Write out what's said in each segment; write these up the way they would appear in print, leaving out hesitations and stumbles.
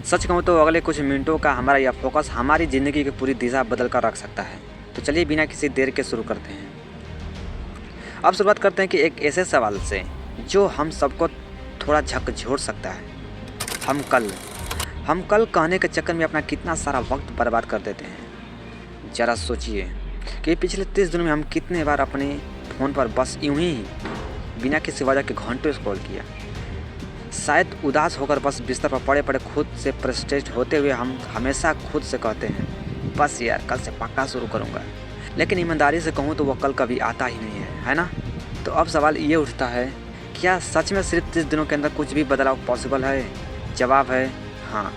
सच कहूँ तो अगले कुछ मिनटों का हमारा यह फोकस हमारी ज़िंदगी की पूरी दिशा बदल कर रख सकता है। तो चलिए बिना किसी देर के शुरू करते हैं। अब शुरुआत करते हैं कि एक ऐसे सवाल से जो हम सबको थोड़ा झकझोर सकता है। हम कल कहने के चक्कर में अपना कितना सारा वक्त बर्बाद कर देते हैं। ज़रा सोचिए कि पिछले 30 दिनों में हम कितने बार अपने फ़ोन पर बस यूं ही बिना किसी वजह के घंटों स्क्रॉल किया। शायद उदास होकर बस बिस्तर पर पड़े पड़े खुद से फ्रस्ट्रेट होते हुए हम हमेशा खुद से कहते हैं बस यार कल से पक्का शुरू करूँगा। लेकिन ईमानदारी से कहूँ तो वह कल कभी आता ही नहीं है ना। तो अब सवाल ये उठता है, क्या सच में सिर्फ 30 दिनों के अंदर कुछ भी बदलाव पॉसिबल है? जवाब है हाँ,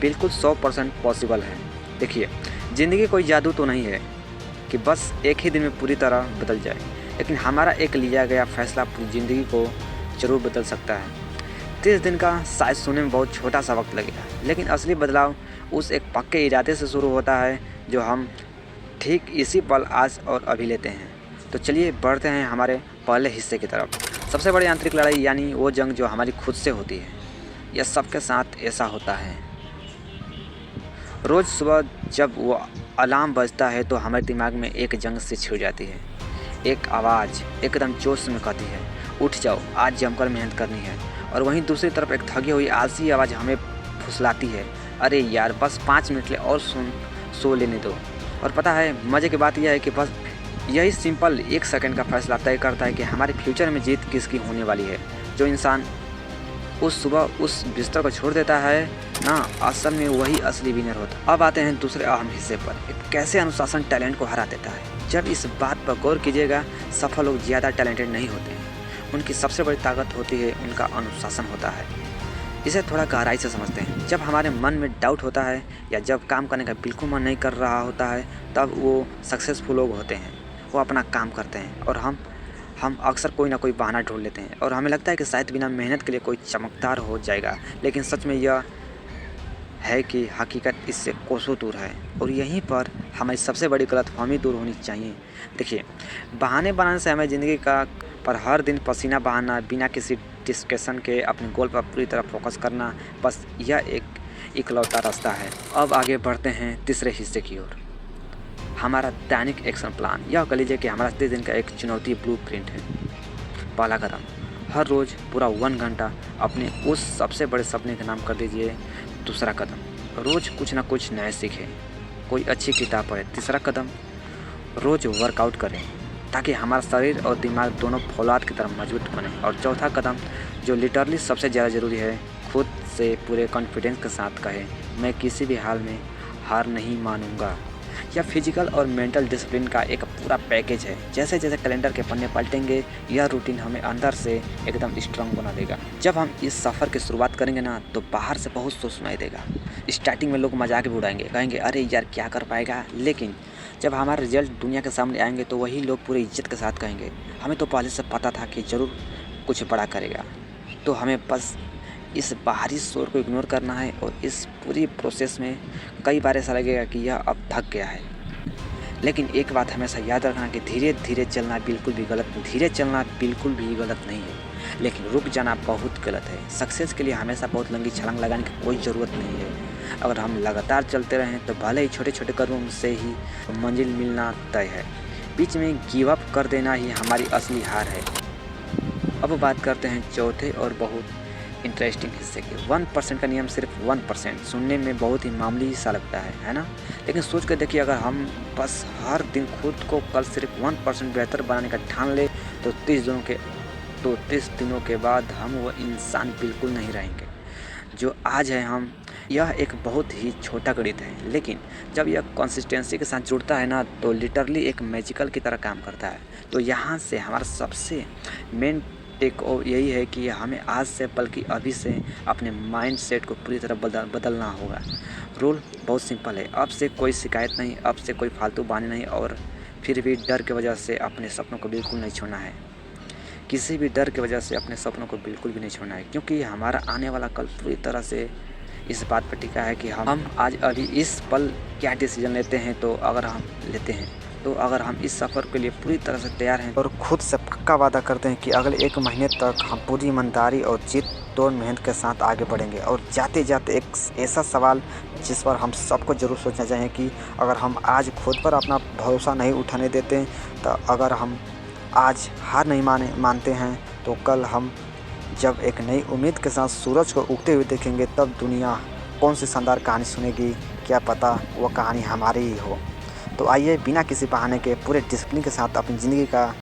बिल्कुल 100% पॉसिबल है। देखिए, ज़िंदगी कोई जादू तो नहीं है कि बस एक ही दिन में पूरी तरह बदल जाए, लेकिन हमारा एक लिया गया फैसला पूरी ज़िंदगी को ज़रूर बदल सकता है। 30 दिन का शायद सुनने में बहुत छोटा सा वक्त लगेगा, लेकिन असली बदलाव उस एक पक्के इरादे से शुरू होता है जो हम ठीक इसी पल आज और अभी लेते हैं। तो चलिए बढ़ते हैं हमारे पहले हिस्से की तरफ। सबसे बड़ी आंतरिक लड़ाई यानी वो जंग जो हमारी खुद से होती है। यह सबके साथ ऐसा होता है। रोज़ सुबह जब वो अलार्म बजता है तो हमारे दिमाग में एक जंग से छिड़ जाती है। एक आवाज़ एकदम जोश में कहती है उठ जाओ, आज जमकर मेहनत करनी है। और वहीं दूसरी तरफ एक थकी हुई आलसी आवाज़ हमें फुसलाती है, अरे यार बस 5 मिनट ले और सो लेने दो। और पता है मज़े की बात यह है कि बस यही सिंपल 1 सेकंड का फैसला तय करता है कि हमारे फ्यूचर में जीत किसकी होने वाली है। जो इंसान उस सुबह उस बिस्तर को छोड़ देता है ना, असल में वही असली विनर होता। अब आते हैं दूसरे अहम हिस्से पर, एक कैसे अनुशासन टैलेंट को हरा देता है। जब इस बात पर गौर कीजिएगा, सफल लोग ज़्यादा टैलेंटेड नहीं होते हैं, उनकी सबसे बड़ी ताकत होती है उनका अनुशासन होता है। इसे थोड़ा गहराई से समझते हैं। जब हमारे मन में डाउट होता है या जब काम करने का बिल्कुल मन नहीं कर रहा होता है, तब वो सक्सेसफुल लोग होते हैं। वो अपना काम करते हैं और हम अक्सर कोई ना कोई बहाना ढूंढ लेते हैं और हमें लगता है कि शायद बिना मेहनत के लिए कोई चमकदार हो जाएगा, लेकिन सच में यह है कि हकीकत इससे कोसों दूर है। और यहीं पर हमारी सबसे बड़ी गलतफहमी दूर होनी चाहिए। देखिए, बहाने बनाने से हमें ज़िंदगी का पर हर दिन पसीना बहाना, बिना किसी डिस्कशन के अपने गोल पर पूरी तरह फोकस करना, बस यह एक इकलौता रास्ता है। अब आगे बढ़ते हैं तीसरे हिस्से की ओर, हमारा दैनिक एक्शन प्लान। यह कह लीजिए कि हमारा 30 दिन का एक चुनौती ब्लूप्रिंट है। पहला कदम, हर रोज़ पूरा 1 घंटा अपने उस सबसे बड़े सपने का नाम कर दीजिए। दूसरा कदम, रोज़ कुछ ना कुछ नया सीखें, कोई अच्छी किताब पढ़ें। तीसरा कदम, रोज़ वर्कआउट करें ताकि हमारा शरीर और दिमाग दोनों फौलाद की तरह मजबूत बने। और चौथा कदम, जो लिटरली सबसे ज़्यादा ज़रूरी है, खुद से पूरे कॉन्फिडेंस के साथ कहें मैं किसी भी हाल में हार नहीं मानूंगा। यह फिजिकल और मेंटल डिसिप्लिन का एक पूरा पैकेज है। जैसे जैसे कैलेंडर के पन्ने पलटेंगे, यह रूटीन हमें अंदर से एकदम स्ट्रांग बना देगा। जब हम इस सफ़र की शुरुआत करेंगे ना, तो बाहर से बहुत सोच सुनाई देगा। स्टार्टिंग में लोग मजाक भी उड़ाएंगे, कहेंगे अरे यार क्या कर पाएगा। लेकिन जब हमारे रिजल्ट दुनिया के सामने आएंगे तो वही लोग पूरी इज्जत के साथ कहेंगे हमें तो पहले से पता था कि ज़रूर कुछ बड़ा करेगा। तो हमें बस इस बाहरी शोर को इग्नोर करना है। और इस पूरी प्रोसेस में कई बार ऐसा लगेगा कि यह अब थक गया है, लेकिन एक बात हमेशा याद रखना कि धीरे धीरे चलना बिल्कुल भी गलत नहीं है, लेकिन रुक जाना बहुत गलत है। सक्सेस के लिए हमेशा बहुत लंबी छलांग लगाने की कोई ज़रूरत नहीं है। अगर हम लगातार चलते रहें तो भले ही छोटे छोटे कदमों से ही मंजिल मिलना तय है। बीच में गिव अप कर देना ही हमारी असली हार है। अब बात करते हैं चौथे और बहुत इंटरेस्टिंग हिस्से के, 1% का नियम। सिर्फ 1% सुनने में बहुत ही मामूली सा लगता है ना। लेकिन सोच कर देखिए, अगर हम बस हर दिन खुद को कल सिर्फ 1% बेहतर बनाने का ठान ले तो 30 दिनों के बाद हम वो इंसान बिल्कुल नहीं रहेंगे जो आज है हम। यह एक बहुत ही छोटा गणित है, लेकिन जब यह कंसिस्टेंसी के साथ जुड़ता है ना, तो लिटरली एक मैजिकल की तरह काम करता है। तो यहाँ से हमारा सबसे मेन टेक यही है कि हमें आज से बल्कि अभी से अपने माइंड सेट को पूरी तरह बदलना होगा। रूल बहुत सिंपल है, अब से कोई शिकायत नहीं, अब से कोई फालतू बहाने नहीं, और फिर भी डर की वजह से अपने सपनों को बिल्कुल नहीं छोड़ना है। किसी भी डर की वजह से अपने सपनों को बिल्कुल भी नहीं छोड़ना है, क्योंकि हमारा आने वाला कल पूरी तरह से इस बात पर टिका है कि हम आज अभी इस पल क्या डिसीजन लेते हैं। तो अगर हम इस सफ़र के लिए पूरी तरह से तैयार हैं और खुद से पक्का वादा करते हैं कि अगले 1 महीने तक हम पूरी ईमानदारी और जिद तोड़ मेहनत के साथ आगे बढ़ेंगे। और जाते जाते एक ऐसा सवाल जिस पर हम सबको ज़रूर सोचना चाहिए कि अगर हम आज खुद पर अपना भरोसा नहीं उठाने देते, तो अगर हम आज हार नहीं मानते हैं, तो कल हम जब एक नई उम्मीद के साथ सूरज को उगते हुए देखेंगे, तब दुनिया कौन सी शानदार कहानी सुनेगी, क्या पता वो कहानी हमारी ही हो। तो आइए बिना किसी बहाने के पूरे डिसिप्लिन के साथ अपनी ज़िंदगी का